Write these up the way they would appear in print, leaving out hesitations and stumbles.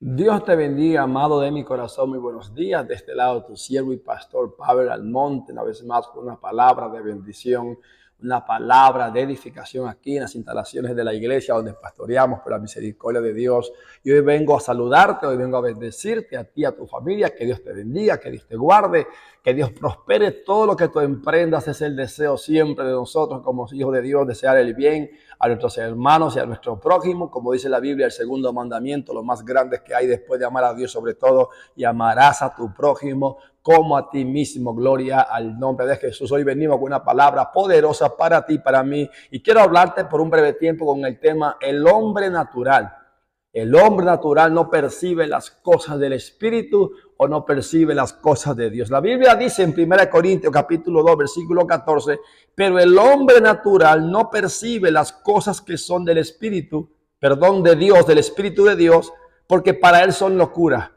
Dios te bendiga, amado de mi corazón. Muy buenos días. De este lado, tu siervo y pastor Pavel Almonte, una vez más con una palabra de bendición, una palabra de edificación aquí en las instalaciones de la iglesia donde pastoreamos por la misericordia de Dios. Y hoy vengo a saludarte, hoy vengo a bendecirte a ti, a tu familia. Que Dios te bendiga, que Dios te guarde, que Dios prospere todo lo que tú emprendas. Es el deseo siempre de nosotros como hijos de Dios, desear el bien a nuestros hermanos y a nuestro prójimo. Como dice la Biblia, el segundo mandamiento, lo más grande que hay después de amar a Dios sobre todo, y amarás a tu prójimo como a ti mismo. Gloria al nombre de Jesús. Hoy venimos con una palabra poderosa para ti, para mí, y quiero hablarte por un breve tiempo con el tema el hombre natural. El hombre natural no percibe las cosas del Espíritu o no percibe las cosas de Dios. La Biblia dice en 1 Corintios capítulo 2 versículo 14, pero el hombre natural no percibe las cosas que son del Espíritu, de Dios, del Espíritu de Dios, porque para él son locura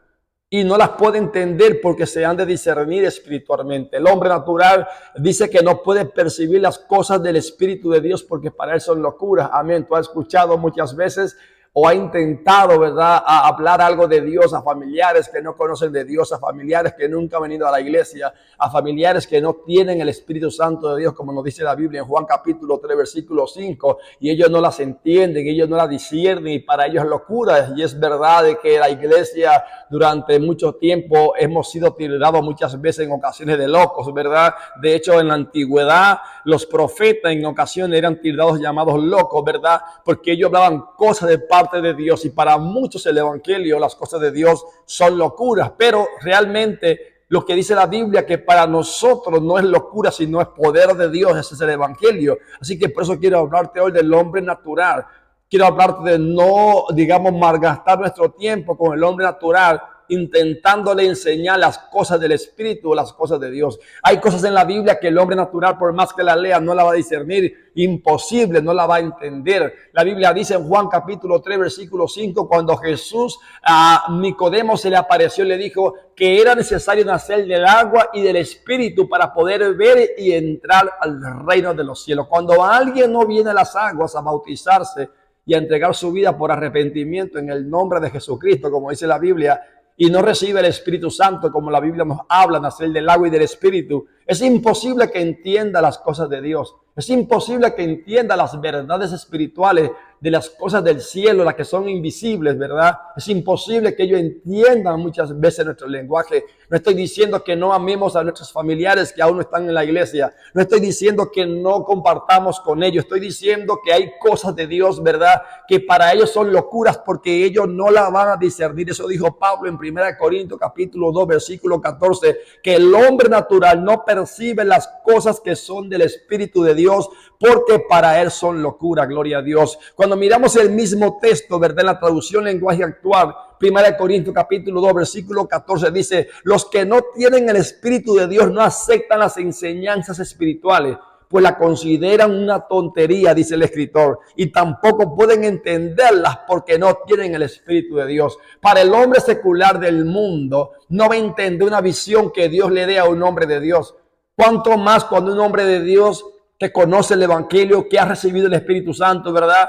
y no las puede entender porque se han de discernir espiritualmente. El hombre natural dice que no puede percibir las cosas del Espíritu de Dios porque para él son locuras. Amén. Tú has escuchado muchas veces o ha intentado, ¿verdad?, a hablar algo de Dios a familiares que no conocen de Dios, a familiares que nunca han venido a la iglesia, a familiares que no tienen el Espíritu Santo de Dios, como nos dice la Biblia en Juan capítulo 3, versículo 5, y ellos no las entienden, ellos no las disciernen, y para ellos es locura. Y es verdad de que la iglesia durante mucho tiempo hemos sido tildados muchas veces en ocasiones de locos, ¿verdad? De hecho, en la antigüedad, los profetas en ocasiones eran tildados, llamados locos, ¿verdad? Porque ellos hablaban cosas de parte de Dios, y para muchos el evangelio, las cosas de Dios son locuras, pero realmente lo que dice la Biblia, que para nosotros no es locura, sino es poder de Dios. Ese es el evangelio. Así que por eso quiero hablarte hoy del hombre natural. Quiero hablarte de no, digamos, malgastar nuestro tiempo con el hombre natural, intentándole enseñar las cosas del Espíritu o las cosas de Dios. Hay cosas en la Biblia que el hombre natural, por más que la lea, no la va a discernir. Imposible, no la va a entender. La Biblia dice en Juan capítulo 3, versículo 5, cuando Jesús a Nicodemo se le apareció, le dijo que era necesario nacer del agua y del Espíritu para poder ver y entrar al reino de los cielos. Cuando alguien no viene a las aguas a bautizarse y a entregar su vida por arrepentimiento en el nombre de Jesucristo, como dice la Biblia, y no recibe el Espíritu Santo, como la Biblia nos habla, nacer del agua y del Espíritu, es imposible que entienda las cosas de Dios. Es imposible que entienda las verdades espirituales de las cosas del cielo, las que son invisibles, ¿verdad? Es imposible que ellos entiendan muchas veces nuestro lenguaje. No estoy diciendo que no amemos a nuestros familiares que aún no están en la iglesia. No estoy diciendo que no compartamos con ellos. Estoy diciendo que hay cosas de Dios, ¿verdad?, que para ellos son locuras porque ellos no la van a discernir. Eso dijo Pablo en 1 Corintios capítulo 2, versículo 14, que el hombre natural no percibe las cosas que son del Espíritu de Dios porque para él son locura. Gloria a Dios. Cuando miramos el mismo texto, ¿verdad?, en la traducción lenguaje actual, 1 Corintios capítulo 2, versículo 14, dice: los que no tienen el Espíritu de Dios no aceptan las enseñanzas espirituales, pues la consideran una tontería, dice el escritor, y tampoco pueden entenderlas porque no tienen el Espíritu de Dios. Para el hombre secular del mundo, no va a entender una visión que Dios le dé a un hombre de Dios. Cuanto más cuando un hombre de Dios que conoce el evangelio, que ha recibido el Espíritu Santo, ¿verdad?,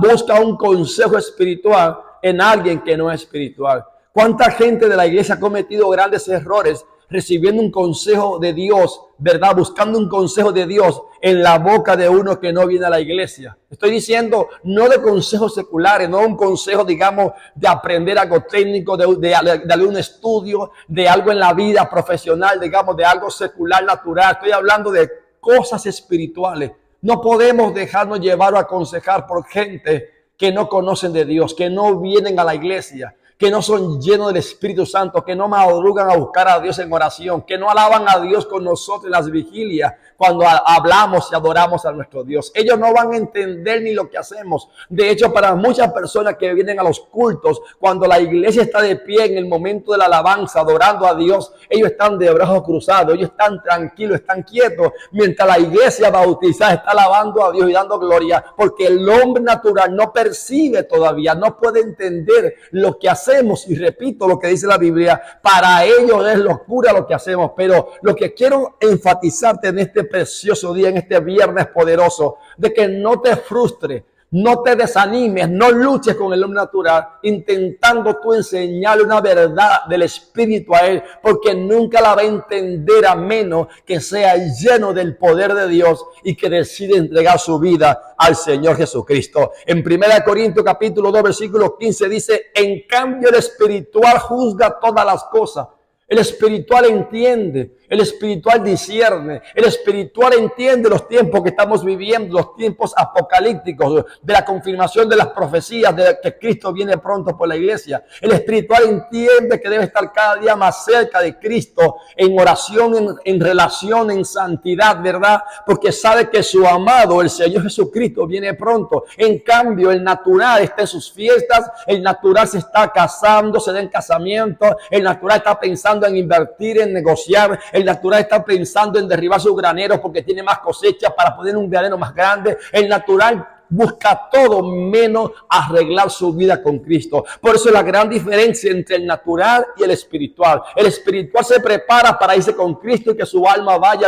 busca un consejo espiritual en alguien que no es espiritual. ¿Cuánta gente de la iglesia ha cometido grandes errores recibiendo un consejo de Dios, ¿verdad?, buscando un consejo de Dios en la boca de uno que no viene a la iglesia? Estoy diciendo no de consejos seculares, no un consejo, digamos, de aprender algo técnico, de algún estudio, de algo en la vida profesional, digamos, de algo secular, natural. Estoy hablando de cosas espirituales. No podemos dejarnos llevar o aconsejar por gente que no conocen de Dios, que no vienen a la iglesia, que no son llenos del Espíritu Santo, que no madrugan a buscar a Dios en oración, que no alaban a Dios con nosotros en las vigilias cuando hablamos y adoramos a nuestro Dios. Ellos no van a entender ni lo que hacemos. De hecho, para muchas personas que vienen a los cultos, cuando la iglesia está de pie en el momento de la alabanza, adorando a Dios, ellos están de brazos cruzados, ellos están tranquilos, están quietos, mientras la iglesia bautizada está alabando a Dios y dando gloria, porque el hombre natural no percibe todavía, no puede entender lo que hacemos. Y repito lo que dice la Biblia, para ellos es locura lo que hacemos. Pero lo que quiero enfatizarte en este precioso día, en este viernes poderoso, de que no te frustres, No te desanimes, no luches con el hombre natural, intentando tú enseñarle una verdad del Espíritu a él, porque nunca la va a entender a menos que sea lleno del poder de Dios y que decide entregar su vida al Señor Jesucristo. En 1 Corintios capítulo 2, versículo 15 dice, en cambio el espiritual juzga todas las cosas. El espiritual entiende, el espiritual discierne, el espiritual entiende los tiempos que estamos viviendo, los tiempos apocalípticos, de la confirmación de las profecías de que Cristo viene pronto por la iglesia. El espiritual entiende que debe estar cada día más cerca de Cristo, en oración, en relación, en santidad, ¿verdad? Porque sabe que su amado, el Señor Jesucristo, viene pronto. En cambio, el natural está en sus fiestas, el natural se está casando, se da en casamiento, el natural está pensando en invertir, en negociar. El natural está pensando en derribar sus graneros porque tiene más cosecha para poner un granero más grande. El natural busca todo menos arreglar su vida con Cristo. Por eso es la gran diferencia entre el natural y el espiritual. El espiritual se prepara para irse con Cristo y que su alma vaya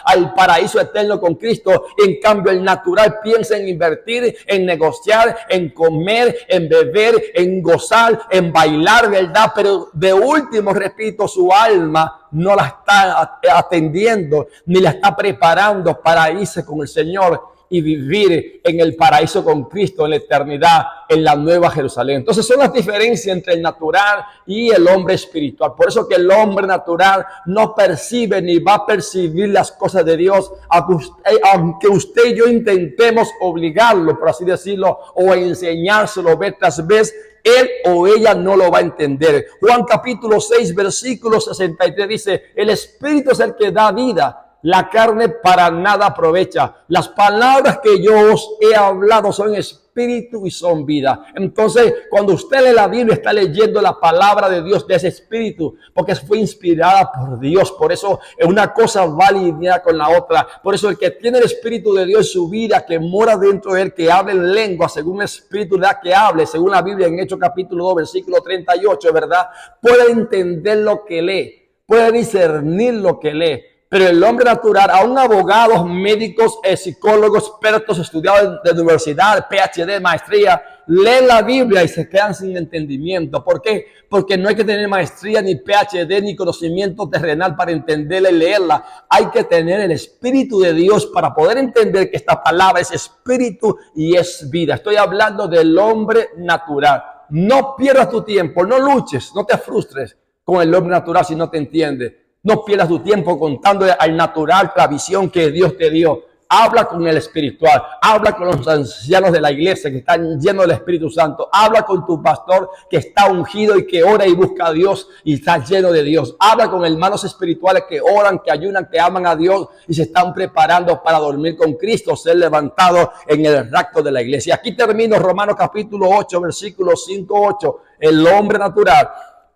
al paraíso eterno con Cristo. En cambio, el natural piensa en invertir, en negociar, en comer, en beber, en gozar, en bailar, ¿verdad? Pero de último, repito, su alma no la está atendiendo ni la está preparando para irse con el Señor y vivir en el paraíso con Cristo, en la eternidad, en la nueva Jerusalén. Entonces son las diferencias entre el natural y el hombre espiritual. Por eso que el hombre natural no percibe ni va a percibir las cosas de Dios, aunque usted y yo intentemos obligarlo, por así decirlo, o enseñárselo vez tras vez. Él o ella no lo va a entender. Juan capítulo 6, versículo 63 dice, el Espíritu es el que da vida. La carne para nada aprovecha. Las palabras que yo os he hablado son espíritu y son vida. Entonces, cuando usted lee la Biblia, está leyendo la palabra de Dios, de ese espíritu, porque fue inspirada por Dios. Por eso una cosa va alineada con la otra. Por eso el que tiene el Espíritu de Dios en su vida, que mora dentro de él, que hable en lengua, según el Espíritu da que hable, según la Biblia en Hechos capítulo 2, versículo 38, ¿verdad? Puede entender lo que lee, puede discernir lo que lee. Pero el hombre natural, aún abogados, médicos, psicólogos, expertos, estudiados de universidad, PhD, maestría, leen la Biblia y se quedan sin entendimiento. ¿Por qué? Porque no hay que tener maestría, ni PhD, ni conocimiento terrenal para entenderla y leerla. Hay que tener el Espíritu de Dios para poder entender que esta palabra es espíritu y es vida. Estoy hablando del hombre natural. No pierdas tu tiempo, no luches, no te frustres con el hombre natural si no te entiende. No pierdas tu tiempo contándole al natural la visión que Dios te dio. Habla con el espiritual. Habla con los ancianos de la iglesia que están llenos del Espíritu Santo. Habla con tu pastor que está ungido y que ora y busca a Dios y está lleno de Dios. Habla con hermanos espirituales que oran, que ayunan, que aman a Dios y se están preparando para dormir con Cristo, ser levantados en el rapto de la iglesia. Aquí termino Romanos capítulo 8, versículos 5-8. El hombre natural.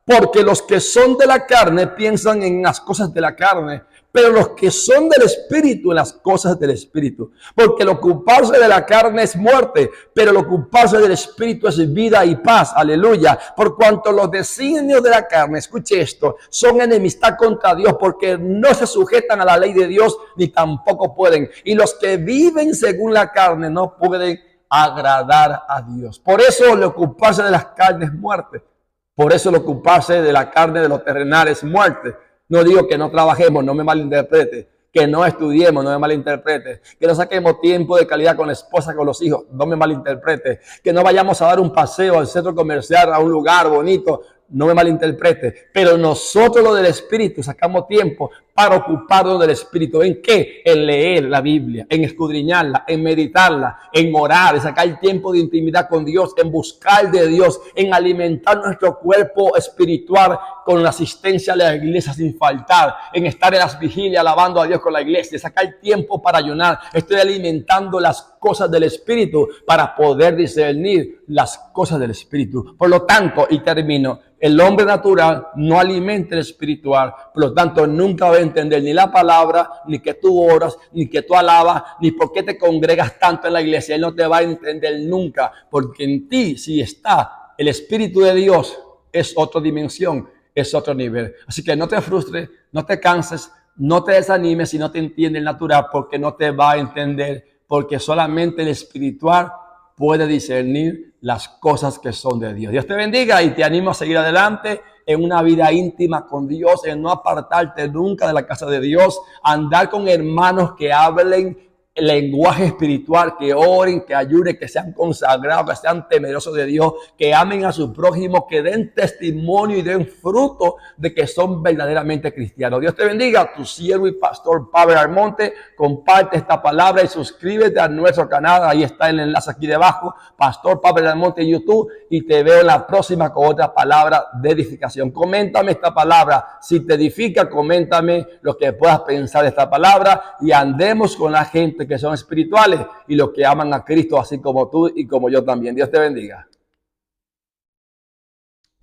Porque los que son de la carne piensan en las cosas de la carne, pero los que son del Espíritu en las cosas del Espíritu. Porque el ocuparse de la carne es muerte, pero el ocuparse del Espíritu es vida y paz. Aleluya. Por cuanto los designios de la carne, escuche esto, son enemistad contra Dios, porque no se sujetan a la ley de Dios, ni tampoco pueden. Y los que viven según la carne no pueden agradar a Dios. Por eso el ocuparse de las carnes es muerte. Por eso el ocuparse de la carne de los terrenales es muerte. No digo que no trabajemos, no me malinterprete. Que no estudiemos, no me malinterprete. Que no saquemos tiempo de calidad con la esposa, con los hijos, no me malinterprete. Que no vayamos a dar un paseo al centro comercial, a un lugar bonito, no me malinterprete. Pero nosotros los del Espíritu sacamos tiempo para ocuparnos del Espíritu. ¿En qué? En leer la Biblia, en escudriñarla, en meditarla, en orar, en sacar tiempo de intimidad con Dios, en buscar de Dios, en alimentar nuestro cuerpo espiritual con la asistencia de la iglesia sin faltar, en estar en las vigilias alabando a Dios con la iglesia, sacar tiempo para ayunar. Estoy alimentando las cosas del Espíritu para poder discernir las cosas del Espíritu. Por lo tanto, y termino, el hombre natural no alimenta el espiritual, por lo tanto nunca va a entender ni la palabra, ni que tú oras, ni que tú alabas, ni por qué te congregas tanto en la iglesia. Él no te va a entender nunca, porque en ti si está el Espíritu de Dios, es otra dimensión, es otro nivel. Así que no te frustres, no te canses, no te desanimes si no te entiende el natural, porque no te va a entender, porque solamente el espiritual puede discernir las cosas que son de Dios. Dios te bendiga y te animo a seguir adelante en una vida íntima con Dios, en no apartarte nunca de la casa de Dios, andar con hermanos que hablen el lenguaje espiritual, que oren, que ayuden, que sean consagrados, que sean temerosos de Dios, que amen a su prójimo, que den testimonio y den fruto de que son verdaderamente cristianos. Dios te bendiga, tu siervo y pastor Pavel Almonte. Comparte esta palabra y suscríbete a nuestro canal. Ahí está el enlace aquí debajo, Pastor Pavel Almonte en YouTube, y te veo en la próxima con otra palabra de edificación. Coméntame esta palabra, si te edifica, coméntame lo que puedas pensar de esta palabra y andemos con la gente que son espirituales y los que aman a Cristo, así como tú y como yo también. Dios te bendiga.